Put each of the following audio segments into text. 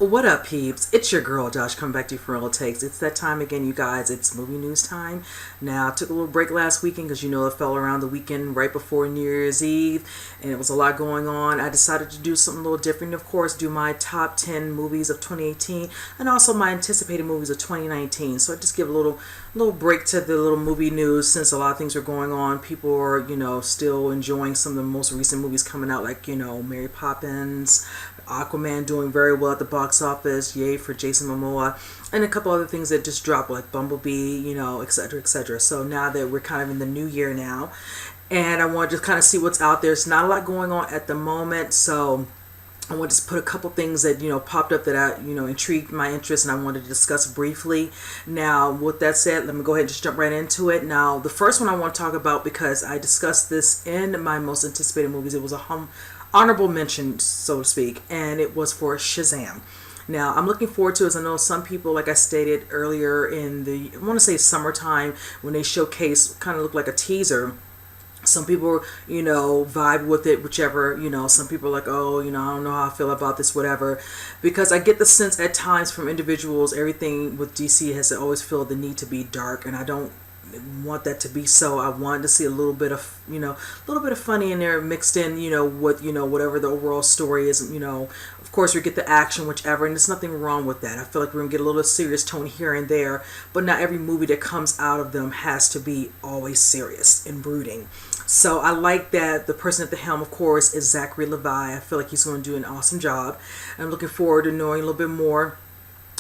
What up, peeps? It's your girl, Josh, coming back to you for Real Takes. It's that time again, you guys. It's movie news time. Now, I took a little break last weekend because, it fell around the weekend right before New Year's Eve, and it was a lot going on. I decided to do something a little different, of course, do my top 10 movies of 2018 and also my anticipated movies of 2019. So I just give a little break to the little movie news since a lot of things are going on. People are, still enjoying some of the most recent movies coming out, like, Mary Poppins, Aquaman doing very well at the box office, yay for Jason Momoa, and a couple other things that just dropped like Bumblebee, etc., etc. So now that we're kind of in the new year now, and I want to just kind of see what's out there. It's not a lot going on at the moment, so I want to just put a couple things that popped up that intrigued my interest, and I wanted to discuss briefly. Now, with that said, let me go ahead and just jump right into it. Now, the first one I want to talk about, because I discussed this in my most anticipated movies, it was a honorable mention, so to speak, and it was for Shazam. Now, I'm looking forward to it, as I know some people, like I stated earlier in the, I want to say summertime, when they showcase, kind of look like a teaser. Some people, vibe with it, whichever, some people are like, oh, I don't know how I feel about this, whatever. Because I get the sense at times from individuals, everything with DC has always felt the need to be dark, and I don't want that to be so. I wanted to see a little bit of funny in there mixed in, with whatever the overall story is. Of course we get the action, whichever, and there's nothing wrong with that. I feel like we're gonna get a little serious tone here and there, but not every movie that comes out of them has to be always serious and brooding. So I like that the person at the helm, of course, is Zachary Levi. I feel like he's going to do an awesome job. I'm looking forward to knowing a little bit more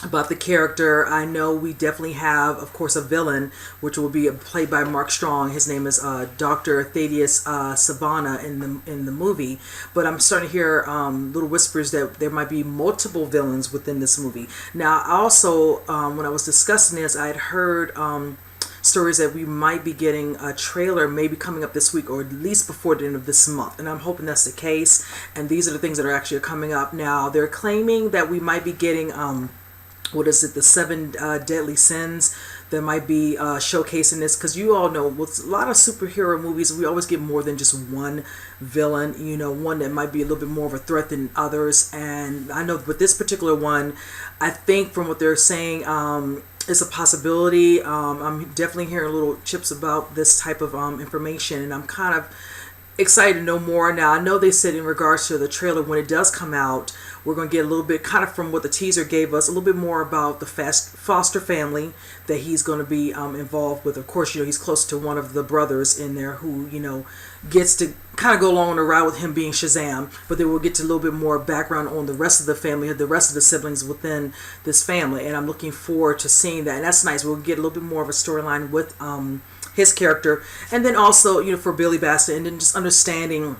about the character. I know we definitely have, of course, a villain, which will be played by Mark Strong. His name is Dr. Thaddeus Savannah in the movie. But I'm starting to hear little whispers that there might be multiple villains within this movie. Now, also, when I was discussing this, I had heard stories that we might be getting a trailer maybe coming up this week, or at least before the end of this month, and I'm hoping that's the case. And these are the things that are actually coming up. Now, they're claiming that we might be getting the 7 deadly sins that might be showcasing this, because you all know with a lot of superhero movies we always get more than just one villain, one that might be a little bit more of a threat than others. And I know with this particular one, I think from what they're saying, it's a possibility. I'm definitely hearing little chips about this type of information, and I'm kind of excited to know more. Now, I know they said in regards to the trailer, when it does come out, we're going to get a little bit, kind of from what the teaser gave us, a little bit more about the foster family that he's going to be involved with. Of course, he's close to one of the brothers in there who, gets to kind of go along on the ride with him being Shazam. But then we'll get to a little bit more background on the rest of the family, the rest of the siblings within this family. And I'm looking forward to seeing that. And that's nice. We'll get a little bit more of a storyline with his character. And then also, for Billy Batson, and then just understanding,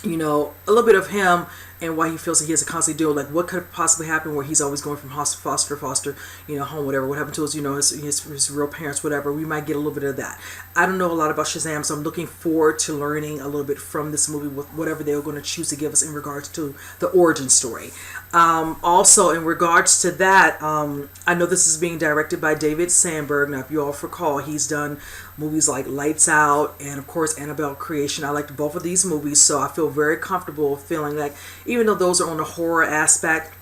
a little bit of him and why he feels that he has to constantly deal, like what could possibly happen where he's always going from foster, home, whatever. What happened to his real parents, whatever. We might get a little bit of that. I don't know a lot about Shazam, so I'm looking forward to learning a little bit from this movie with whatever they're going to choose to give us in regards to the origin story. Also, in regards to that, I know this is being directed by David Sandberg. Now, if you all recall, he's done movies like Lights Out and, of course, Annabelle Creation. I liked both of these movies, so I feel very comfortable feeling like, even though those are on the horror aspect,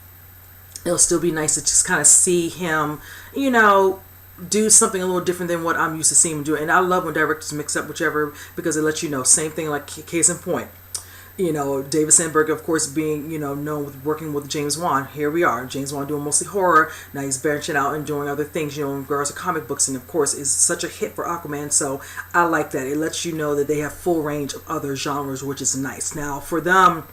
it'll still be nice to just kind of see him, do something a little different than what I'm used to seeing him do. And I love when directors mix up whichever, because it lets you know. Same thing, like case in point. David Sandberg, of course, being, known with working with James Wan. Here we are. James Wan doing mostly horror. Now he's branching out and doing other things, in regards to comic books. And, of course, is such a hit for Aquaman. So I like that. It lets you know that they have full range of other genres, which is nice. Now, for them,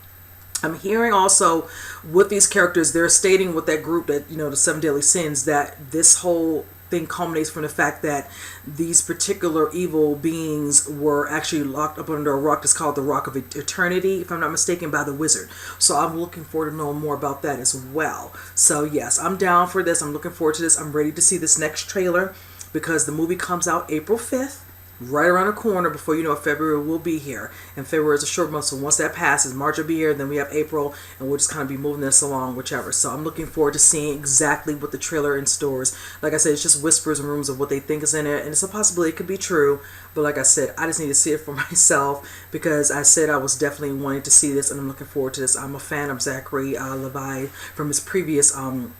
I'm hearing also with these characters, they're stating with that group that, the 7 deadly sins, that this whole thing culminates from the fact that these particular evil beings were actually locked up under a rock that's called the Rock of Eternity, if I'm not mistaken, by the wizard. So I'm looking forward to knowing more about that as well. So yes, I'm down for this. I'm looking forward to this. I'm ready to see this next trailer, because the movie comes out April 5th. right around the corner. Before you know it, February will be here, and February is a short month, so once that passes, March will be here, then we have April, and we'll just kind of be moving this along, whichever. So I'm looking forward to seeing exactly what the trailer in stores. Like I said, it's just whispers and rumors of what they think is in it, and it's a possibility it could be true, but like I said, I just need to see it for myself, because I said I was definitely wanting to see this, and I'm looking forward to this. I'm a fan of Zachary Levi from his previous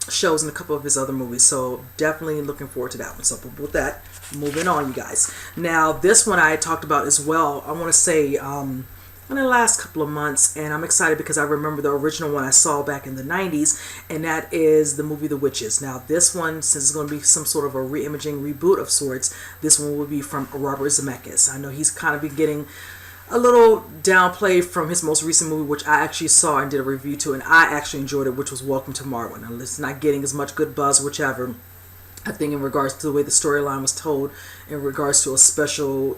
shows and a couple of his other movies, so definitely looking forward to that one. So with that, moving on, you guys. Now this one I talked about as well, I want to say in the last couple of months, and I'm excited because I remember the original one I saw back in the 90s, and that is the movie The Witches. Now this one, since it's going to be some sort of a re-imaging reboot of sorts, this one will be from Robert Zemeckis. I know he's kind of been getting a little downplay from his most recent movie, which I actually saw and did a review to, and I actually enjoyed it, which was Welcome to Marwen. Now it's not getting as much good buzz, whichever. I think in regards to the way the storyline was told, in regards to a special,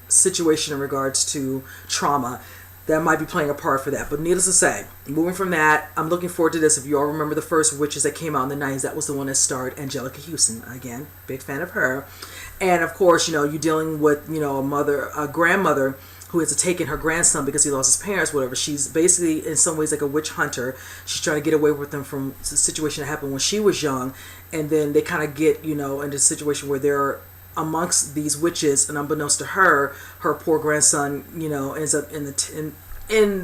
situation in regards to trauma, that might be playing a part for that. But needless to say, moving from that, I'm looking forward to this. If you all remember the first Witches that came out in the 90s, that was the one that starred Angelica Houston. Again, big fan of her. And of course, you're dealing with, a grandmother who has taken her grandson because he lost his parents, whatever. She's basically in some ways like a witch hunter. She's trying to get away with them from the situation that happened when she was young, and then they kind of get into a situation where they're amongst these witches, and unbeknownst to her, her poor grandson ends up in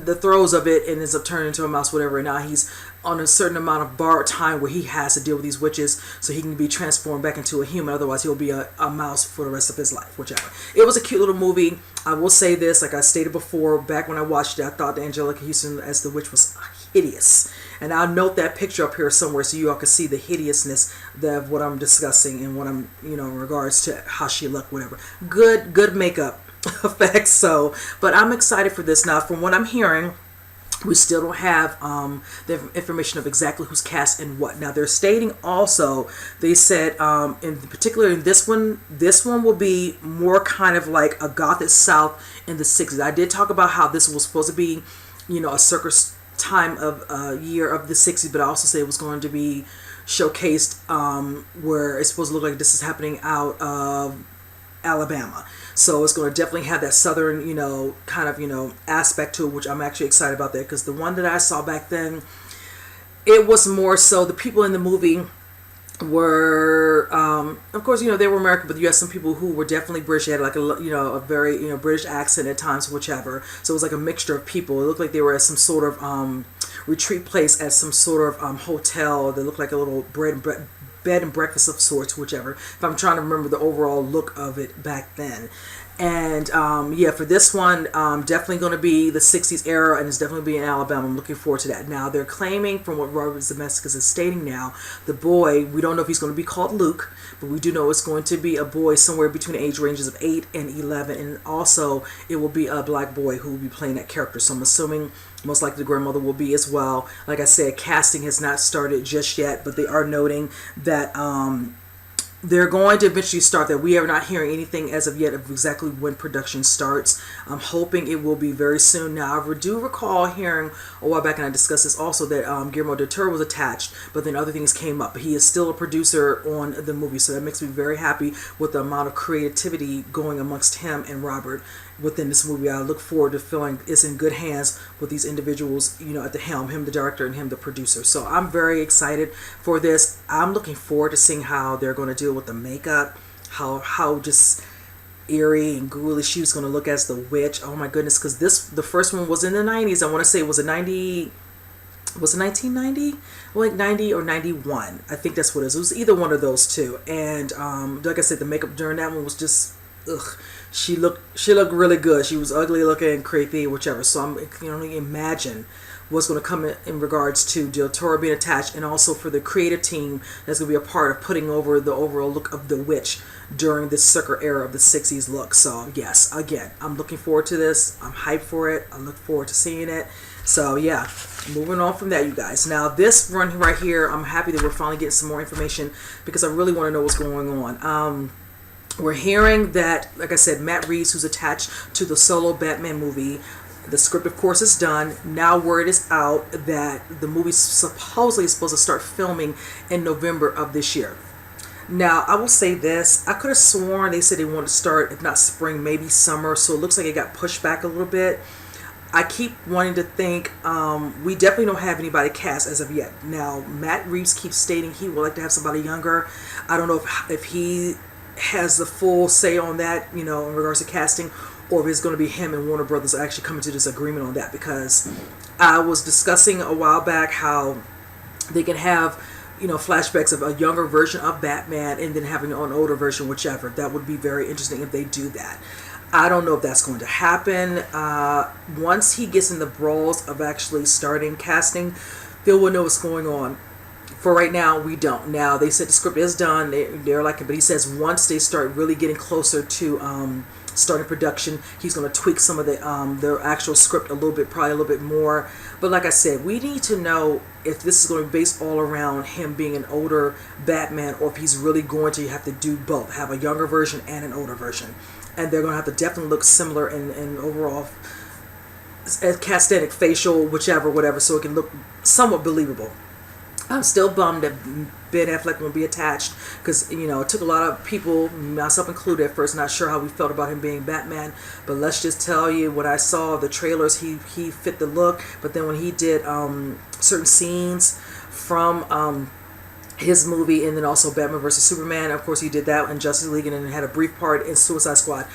the throes of it and ends up turning into a mouse, whatever, and now he's on a certain amount of borrowed time where he has to deal with these witches so he can be transformed back into a human. Otherwise he'll be a mouse for the rest of his life, whichever. It was a cute little movie. I will say this, like I stated before, back when I watched it, I thought Angelica Houston as the witch was hideous, and I'll note that picture up here somewhere so you all can see the hideousness of what I'm discussing and what I'm in regards to how she looked, whatever. Good makeup effects. So, but I'm excited for this. Now from what I'm hearing, we still don't have the information of exactly who's cast and what. Now they're stating also, they said in particular in this one will be more kind of like a Gothic South in the 60s. I did talk about how this was supposed to be a circus time of year of the 60s, but I also said it was going to be showcased where it's supposed to look like this is happening out of Alabama. So it's going to definitely have that southern, kind of, aspect to it, which I'm actually excited about that, because the one that I saw back then, it was more so the people in the movie were, of course, they were American, but you had some people who were definitely British. They had like a very, British accent at times, whichever. So it was like a mixture of people. It looked like they were at some sort of retreat place at some sort of hotel. They looked like a little bed and breakfast of sorts, whichever, if I'm trying to remember the overall look of it back then. And for this one, definitely going to be the 60s era, and it's definitely be in Alabama. I'm looking forward to that. Now they're claiming, from what Robert Zemeckis is stating now, the boy, we don't know if he's going to be called Luke, but we do know it's going to be a boy somewhere between the age ranges of 8 and 11, and also it will be a black boy who will be playing that character. So I'm assuming most likely the grandmother will be as well. Like I said, casting has not started just yet, but they are noting that they're going to eventually start that. We are not hearing anything as of yet of exactly when production starts. I'm hoping it will be very soon. Now, I do recall hearing a while back, and I discussed this also, that Guillermo del Toro was attached, but then other things came up. But he is still a producer on the movie, so that makes me very happy with the amount of creativity going amongst him and Robert within this movie. I look forward to feeling it's in good hands with these individuals, at the helm, him the director and him the producer. So I'm very excited for this. I'm looking forward to seeing how they're going to deal with the makeup, how just eerie and ghoulish she was going to look as the witch. Oh my goodness, because the first one was in the 90s. I want to say it was a 90, was it 1990? Like 90 or 91. I think that's what it is. It was either one of those two. And like I said, the makeup during that one was just ugh. She looked really good. She was ugly looking, creepy, whichever. So I'm only imagine what's going to come in regards to Del Toro being attached, and also for the creative team that's going to be a part of putting over the overall look of the witch during this sucker era of the 60s look. So yes, again, I'm looking forward to this. I'm hyped for it. I look forward to seeing it. So yeah, moving on from that, you guys. Now this run right here, I'm happy that we're finally getting some more information, because I really want to know what's going on. We're hearing that, like I said, Matt Reeves, who's attached to the solo Batman movie, the script, of course, is done. Now word is out that the movie supposedly is supposed to start filming in November of this year. Now, I will say this. I could have sworn they said they wanted to start, if not spring, maybe summer. So it looks like it got pushed back a little bit. I keep wanting to think we definitely don't have anybody cast as of yet. Now, Matt Reeves keeps stating he would like to have somebody younger. I don't know if he has the full say on that, in regards to casting, or if it's going to be him and Warner Brothers actually coming to this agreement on that. Because I was discussing a while back how they can have flashbacks of a younger version of Batman and then having an older version, whichever. That would be very interesting if they do that. I don't know if that's going to happen. Once he gets in the brawls of actually starting casting, then we'll know what's going on. For right now, we don't. Now, they said the script is done. They're like it, but he says once they start really getting closer to starting production, he's going to tweak some of the actual script a little bit, probably a little bit more. But like I said, we need to know if this is going to be based all around him being an older Batman, or if he's really going to have to do both, have a younger version and an older version. And they're going to have to definitely look similar in overall castatic, facial, whatever, so it can look somewhat believable. I'm still bummed that Ben Affleck won't be attached because, it took a lot of people, myself included, at first not sure how we felt about him being Batman. But let's just tell you, when I saw the trailers, he fit the look. But then when he did certain scenes from his movie, and then also Batman vs. Superman, of course he did that in Justice League, and then had a brief part in Suicide Squad,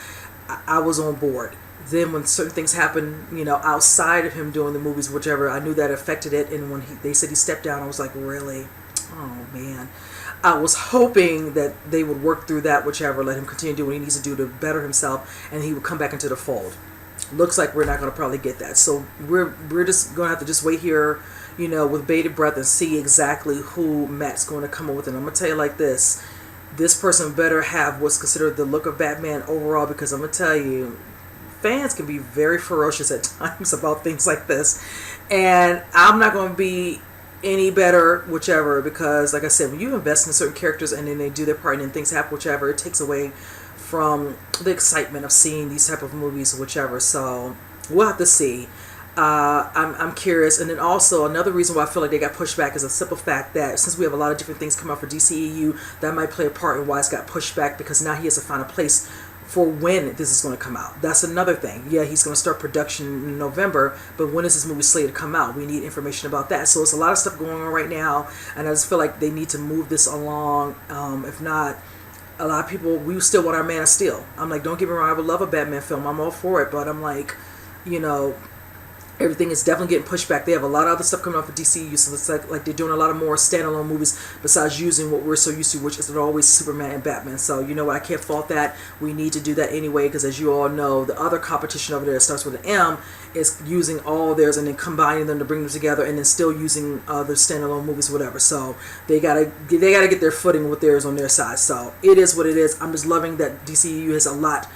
I was on board. Then when certain things happened, outside of him doing the movies, whichever, I knew that affected it. And when they said he stepped down, I was like, really? Oh, man. I was hoping that they would work through that, whichever, let him continue to do what he needs to do to better himself, and he would come back into the fold. Looks like we're not going to probably get that. So we're just going to have to just wait here, with bated breath and see exactly who Matt's going to come up with. And I'm going to tell you like this. This person better have what's considered the look of Batman overall, because I'm going to tell you, fans can be very ferocious at times about things like this, and I'm not going to be any better, whichever, because like I said, when you invest in certain characters and then they do their part and then things happen, whichever, it takes away from the excitement of seeing these type of movies, whichever. So we'll have to see. I'm curious. And then also another reason why I feel like they got pushed back is a simple fact that since we have a lot of different things come out for DCEU, that might play a part in why it's got pushed back, because now he has to find a place for when this is going to come out. That's another thing. Yeah, he's going to start production in November, but when is this movie slated to come out? We need information about that. So it's a lot of stuff going on right now, and I just feel like they need to move this along. If not, a lot of people, we still want our Man of Steel. I'm like, don't get me wrong, I would love a Batman film. I'm all for it, but I'm like, everything is definitely getting pushed back. They have a lot of other stuff coming out for DCU, so it's like they're doing a lot of more standalone movies besides using what we're so used to, which is always Superman and Batman. So you know what, I can't fault that. We need to do that anyway, because as you all know, the other competition over there that starts with an M is using all theirs and then combining them to bring them together, and then still using other standalone movies, whatever. So they gotta get their footing with theirs on their side. So it is what it is. I'm just loving that DCU has a lot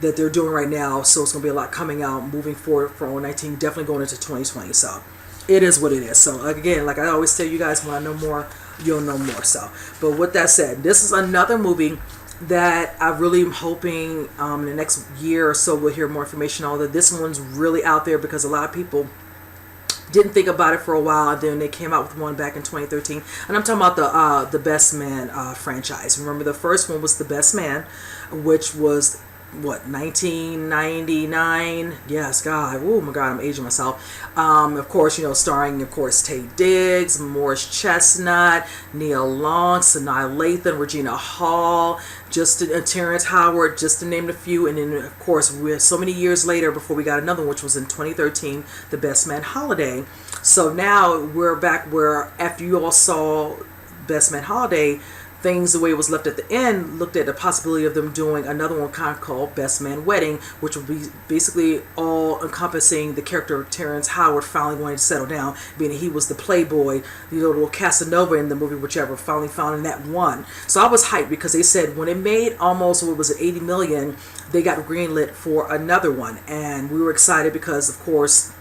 that they're doing right now, so it's going to be a lot coming out moving forward for 2019, definitely going into 2020. So it is what it is. So again, like I always tell you guys, when I know more, you'll know more. So, but with that said, this is another movie that I really am hoping in the next year or so we'll hear more information on. That this one's really out there because a lot of people didn't think about it for a while, and then they came out with one back in 2013, and I'm talking about the Best Man franchise. Remember, the first one was The Best Man, which was 1999. Yes, God. Oh my God, I'm aging myself. Of course, starring, of course, Taye Diggs, Morris Chestnut, Nia Long, Sanaa Lathan, Regina Hall, Terrence Howard, just to name a few. And then, of course, we're so many years later before we got another one, which was in 2013, The Best Man Holiday. So now we're back where, after you all saw Best Man Holiday, things the way it was left at the end, looked at the possibility of them doing another one kind of called Best Man Wedding, which would be basically all encompassing the character of Terrence Howard finally wanting to settle down, being that he was the playboy, little Casanova in the movie, whichever, finally found in that one. So I was hyped because they said when it made almost, what was it, 80 million, they got greenlit for another one. And we were excited because, of course,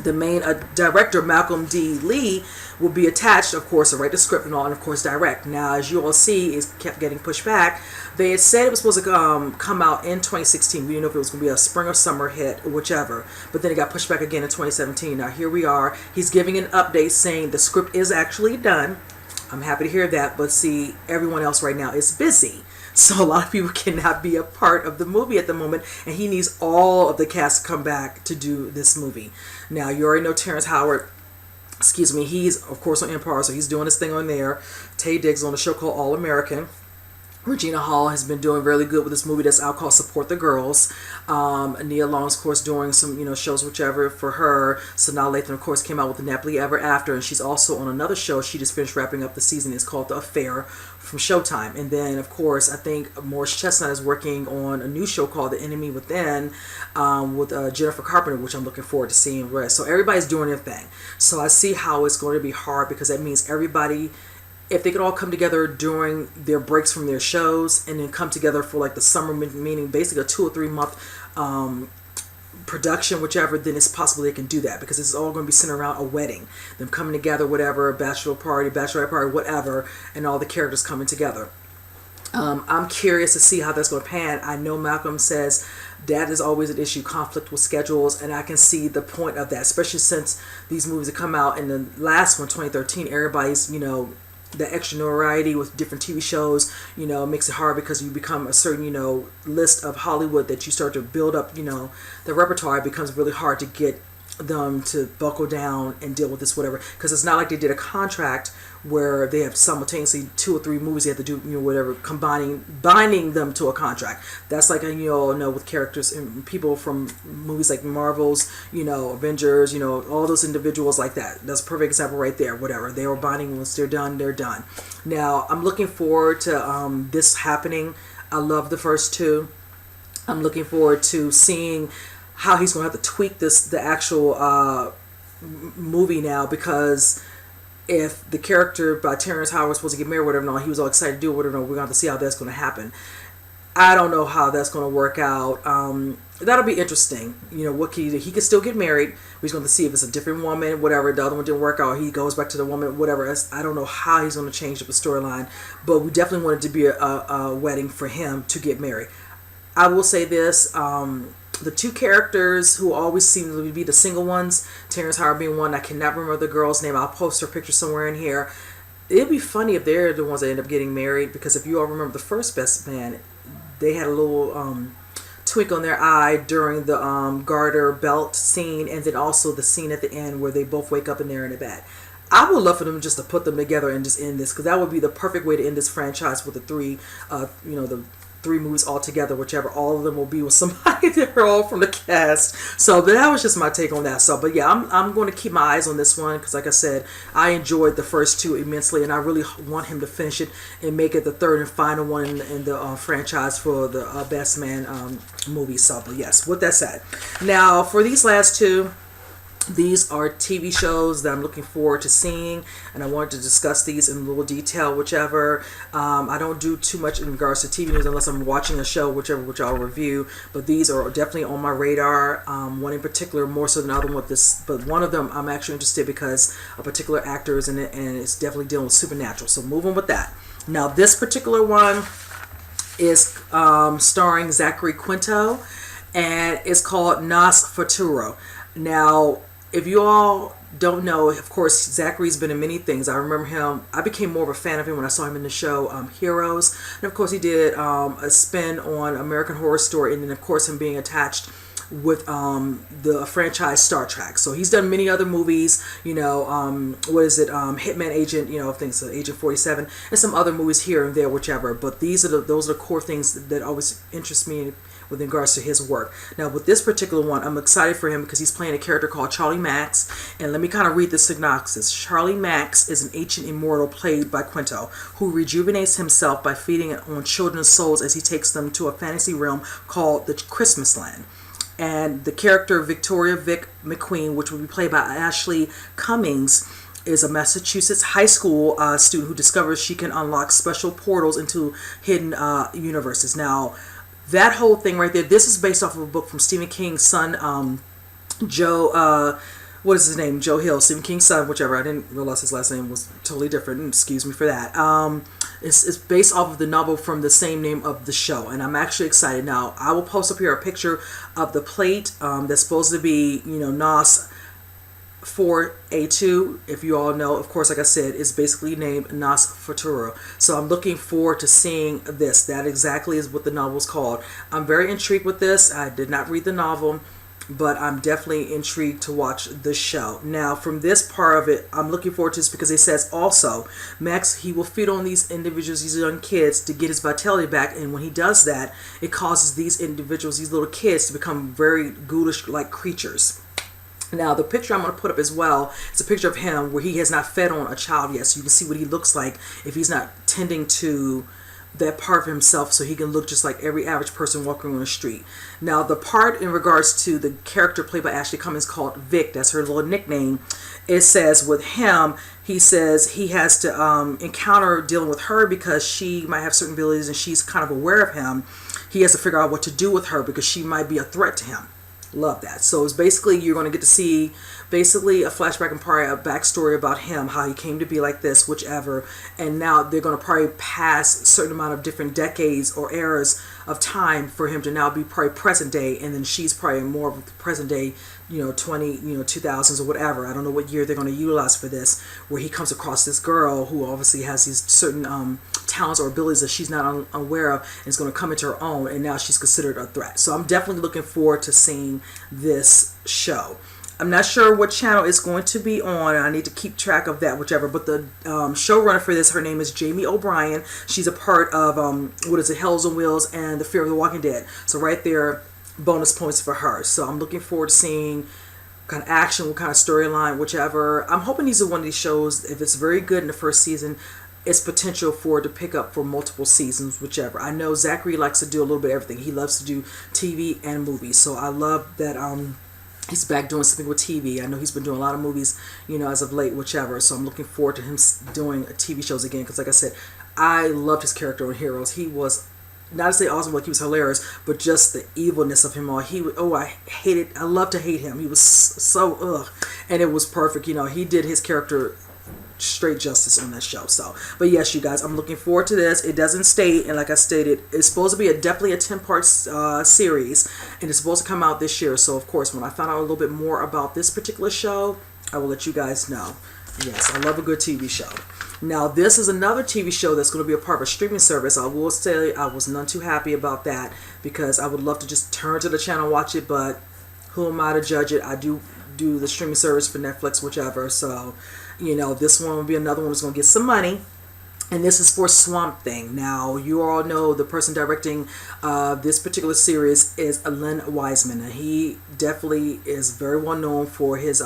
the main director, Malcolm D. Lee, will be attached, of course, to write the script and all, and of course direct. Now, as you all see, it kept getting pushed back. They had said it was supposed to come out in 2016. We didn't know if it was going to be a spring or summer hit or whichever, but then it got pushed back again in 2017. Now, here we are. He's giving an update saying the script is actually done. I'm happy to hear that, but see, everyone else right now is busy. So a lot of people cannot be a part of the movie at the moment, and he needs all of the cast to come back to do this movie. Now, you already know Terrence Howard, excuse me, he's of course on Empire, so he's doing his thing on there. Taye Diggs on a show called All American. Regina Hall has been doing really good with this movie that's out called Support the Girls. Nia Long's, of course, doing some, shows, whichever, for her. Sanaa Lathan, of course, came out with the Nappily Ever After, and she's also on another show. She just finished wrapping up the season. It's called The Affair from Showtime. And then, of course, I think Morris Chestnut is working on a new show called The Enemy Within with Jennifer Carpenter, which I'm looking forward to seeing. So everybody's doing their thing. So I see how it's going to be hard because that means everybody, if they could all come together during their breaks from their shows and then come together for like the summer, meaning basically a 2 or 3 month production, whichever, then it's possible they can do that because it's all going to be centered around a wedding, them coming together, whatever, a bachelor party, bachelorette party, whatever, and all the characters coming together. I'm curious to see how that's going to pan. I know Malcolm says that is always an issue, conflict with schedules, and I can see the point of that, especially since these movies have come out. In the last one, 2013, everybody's, the extra notoriety with different TV shows, makes it hard because you become a certain, list of Hollywood that you start to build up, the repertoire. It becomes really hard to get them to buckle down and deal with this, whatever, because it's not like they did a contract where they have simultaneously 2 or 3 movies they have to do, whatever, binding them to a contract. That's like, you all know, with characters and people from movies like Marvel's, Avengers, all those individuals like that. That's a perfect example right there, whatever. They were binding once they're done, they're done. Now, I'm looking forward to this happening. I love the first 2. I'm looking forward to seeing how he's going to have to tweak the actual movie now, because if the character by Terrence Howard was supposed to get married, whatever, no, he was all excited to do it, whatever, no, we're going to have to see how that's going to happen. I don't know how that's going to work out. That'll be interesting. What can he do? He could still get married. We're going to see if it's a different woman, whatever. The other one didn't work out. He goes back to the woman, whatever. I don't know how he's going to change up the storyline, but we definitely want it to be a wedding for him to get married. I will say this. The 2 characters who always seem to be the single ones, Terrence Howard being one, I cannot remember the girl's name. I'll post her picture somewhere in here. It'd be funny if they're the ones that end up getting married, because if you all remember the first Best Man, they had a little twinkle in their eye during the garter belt scene, and then also the scene at the end where they both wake up and they're in a bed. I would love for them just to put them together and just end this, because that would be the perfect way to end this franchise with the 3, the 3 movies all together, whichever. All of them will be with somebody. They're all from the cast. So that was just my take on that. So, but yeah, I'm going to keep my eyes on this one because, like I said, I enjoyed the first 2 immensely, and I really want him to finish it and make it the 3rd and final one in the franchise for the Best Man movie. So, but yes, with that said, now for these last 2. These are TV shows that I'm looking forward to seeing, and I wanted to discuss these in a little detail, whichever. I don't do too much in regards to TV news unless I'm watching a show, whichever, which I'll review, but these are definitely on my radar. One in particular more so than the other one with this, but one of them I'm actually interested because a particular actor is in it, and it's definitely dealing with supernatural. So moving with that. Now this particular one is starring Zachary Quinto, and it's called Nos Futuro. Now, if you all don't know, of course, Zachary's been in many things. I remember him. I became more of a fan of him when I saw him in the show Heroes. And, of course, he did a spin on American Horror Story. And then, of course, him being attached with the franchise Star Trek. So he's done many other movies, what is it, Hitman Agent, things, Agent 47, and some other movies here and there, whichever. But those are the core things that always interest me with regards to his work. Now, with this particular one, I'm excited for him because he's playing a character called Charlie Max. And let me kind of read the synopsis. Charlie Max is an ancient immortal played by Quinto, who rejuvenates himself by feeding on children's souls as he takes them to a fantasy realm called the Christmas Land. And the character Victoria Vic McQueen, which will be played by Ashley Cummings, is a Massachusetts high school student who discovers she can unlock special portals into hidden universes. Now, that whole thing right there, this is based off of a book from Stephen King's son, Joe, what is his name? Joe Hill, Stephen King's son, whichever. I didn't realize his last name was totally different. Excuse me for that. It's based off of the novel from the same name of the show, and I'm actually excited. Now, I will post up here a picture of the plate that's supposed to be, Nos for A2, if you all know, of course, like I said, is basically named Nos Futuro. So I'm looking forward to seeing this. That exactly is what the novel is called. I'm very intrigued with this. I did not read the novel, but I'm definitely intrigued to watch the show. Now, from this part of it, I'm looking forward to this because it says also, Max, he will feed on these individuals, these young kids, to get his vitality back. And when he does that, it causes these individuals, these little kids, to become very ghoulish-like creatures. Now, the picture I'm going to put up as well is a picture of him where he has not fed on a child yet. So you can see what he looks like if he's not tending to that part of himself, so he can look just like every average person walking on the street. Now, the part in regards to the character played by Ashley Cummings called Vic, that's her little nickname, it says with him, he says he has to encounter dealing with her because she might have certain abilities and she's kind of aware of him. He has to figure out what to do with her because she might be a threat to him. Love that. So it's basically, you're going to get to see basically a flashback and probably a backstory about him, how he came to be like this, whichever. And now they're going to probably pass a certain amount of different decades or eras of time for him to now be probably present day. And then she's probably more of the present day, 2000s or whatever. I don't know what year they're going to utilize for this, where he comes across this girl who obviously has these certain talents or abilities that she's not aware of, and is going to come into her own, and now she's considered a threat. So I'm definitely looking forward to seeing this show. I'm not sure what channel it's going to be on. I need to keep track of that, whichever. But the showrunner for this, her name is Jamie O'Brien. She's a part of, Hells on Wheels and The Fear of the Walking Dead. So right there, bonus points for her. So I'm looking forward to seeing what kind of action, what kind of storyline, whichever. I'm hoping these are one of these shows, if it's very good in the first season, it's potential for it to pick up for multiple seasons, whichever. I know Zachary likes to do a little bit of everything. He loves to do TV and movies. So I love that he's back doing something with TV. I know he's been doing a lot of movies, as of late, whichever. So I'm looking forward to him doing TV shows again. Because like I said, I loved his character on Heroes. He was, not to say awesome, like he was hilarious, but just the evilness of him all. I love to hate him. He was so, ugh. And it was perfect. He did his character straight justice on that show. So, but yes, you guys, I'm looking forward to this. It doesn't state, and like I stated, it's supposed to be definitely a 10-part series, and it's supposed to come out this year. So of course, when I find out a little bit more about this particular show, I will let you guys know. Yes, I love a good TV show. Now, this is another TV show that's going to be a part of a streaming service. I will say I was none too happy about that, because I would love to just turn to the channel and watch it, but who am I to judge it? I do the streaming service for Netflix, whichever. So this one will be another one that's going to get some money. And this is for Swamp Thing. Now, you all know the person directing this particular series is Len Wiseman. And he definitely is very well known for his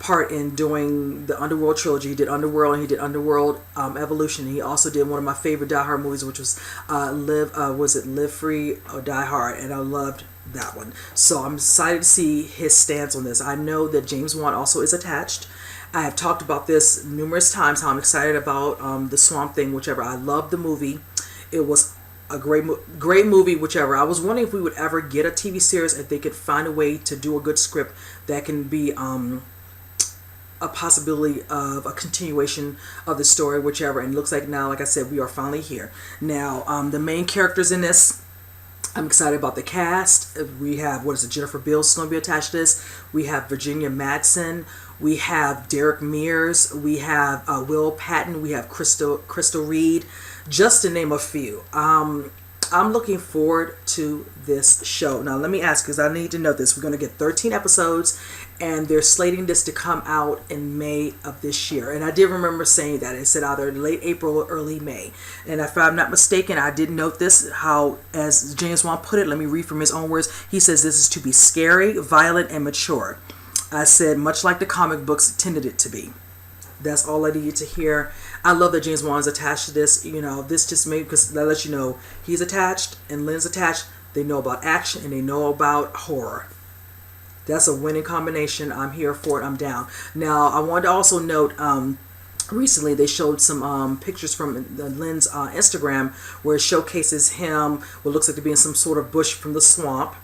part in doing the Underworld trilogy. He did Underworld, and he did Underworld Evolution. He also did one of my favorite Die Hard movies, which was Live Free or Die Hard. And I loved that one. So I'm excited to see his stance on this. I know that James Wan also is attached. I have talked about this numerous times, how I'm excited about the Swamp Thing, whichever. I love the movie. It was a great movie, whichever. I was wondering if we would ever get a TV series, if they could find a way to do a good script that can be a possibility of a continuation of the story, whichever. And it looks like now, like I said, we are finally here. Now, the main characters in this, I'm excited about the cast. We have, Jennifer Beals is going to be attached to this. We have Virginia Madsen. We have Derek Mears. We have Will Patton. We have Crystal Reed, just to name a few. I'm looking forward to this show. Now, let me ask, because I need to know this. We're going to get 13 episodes, and they're slating this to come out in May of this year. And I did remember saying that. It said either late April or early May. And if I'm not mistaken, I did note this, how, as James Wan put it, let me read from his own words. He says this is to be scary, violent, and mature. I said, much like the comic books intended it to be. That's all I needed to hear. I love that James Wan is attached to this. This just made, because that lets you know he's attached and Lynn's attached. They know about action and they know about horror. That's a winning combination. I'm here for it. I'm down. Now, I wanted to also note, recently they showed some pictures from Lynn's Instagram, where it showcases him, what looks like to be in some sort of bush from the swamp.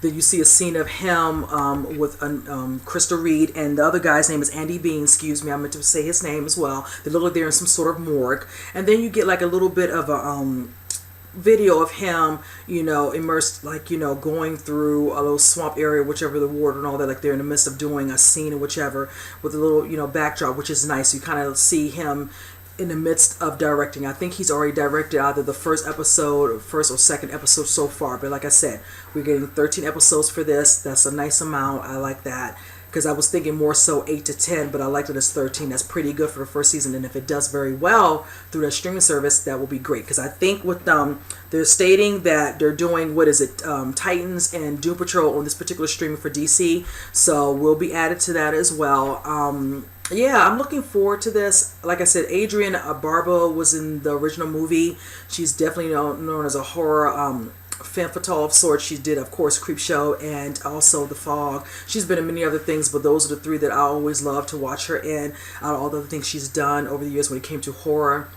Then you see a scene of him with Crystal Reed, and the other guy's name is Andy Bean. Excuse me, I meant to say his name as well. They look like they're in some sort of morgue. And then you get like a little bit of a video of him, immersed, like, going through a little swamp area, whichever, the water and all that, like they're in the midst of doing a scene or whichever, with a little, backdrop, which is nice. You kind of see him in the midst of directing. I think he's already directed either the first or second episode so far. But like I said, we're getting 13 episodes for this. That's a nice amount. I like that, because I was thinking more so 8 to 10, but I like that it's 13. That's pretty good for the first season. And if it does very well through that streaming service, that will be great. Because I think with they're stating that they're doing, Titans and Doom Patrol on this particular streaming for DC. So we'll be added to that as well. Yeah, I'm looking forward to this. Like I said, Adrienne Barbeau was in the original movie. She's definitely known as a horror femme fatale of sorts. She did, of course, Creepshow and also The Fog. She's been in many other things, but those are the three that I always love to watch her in, out of all the other things she's done over the years when it came to horror.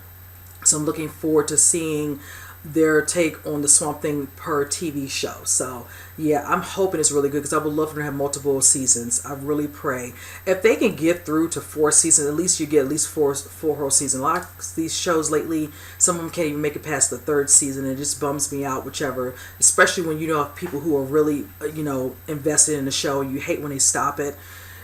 So I'm looking forward to seeing their take on the Swamp Thing per TV show. So yeah, I'm hoping it's really good, because I would love for them to have multiple seasons. I really pray if they can get through to 4 seasons, at least you get at least four whole seasons. A lot of these shows lately, some of them can't even make it past the 3rd season, and it just bums me out, whichever, especially when have people who are really invested in the show, and you hate when they stop it.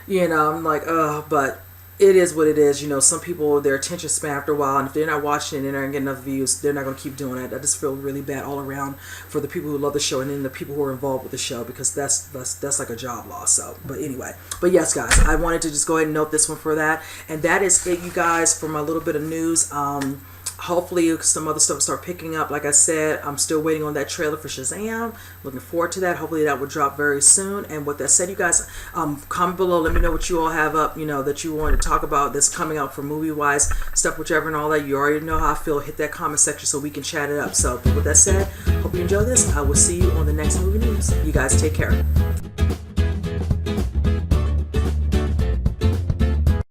I'm like, but it is what it is. Some people, their attention span after a while, and if they're not watching and they're not getting enough views, they're not going to keep doing it. I just feel really bad all around for the people who love the show, and then the people who are involved with the show, because that's like a job loss. So, but anyway, but yes, guys, I wanted to just go ahead and note this one for that, and that is it, you guys, for my little bit of news. Hopefully some other stuff will start picking up. Like I said, I'm still waiting on that trailer for Shazam. Looking forward to that. Hopefully that will drop very soon. And with that said, you guys, comment below. Let me know what you all have up, that you want to talk about that's coming out for movie-wise stuff, whichever, and all that. You already know how I feel. Hit that comment section so we can chat it up. So with that said, hope you enjoy this. I will see you on the next movie news. You guys take care.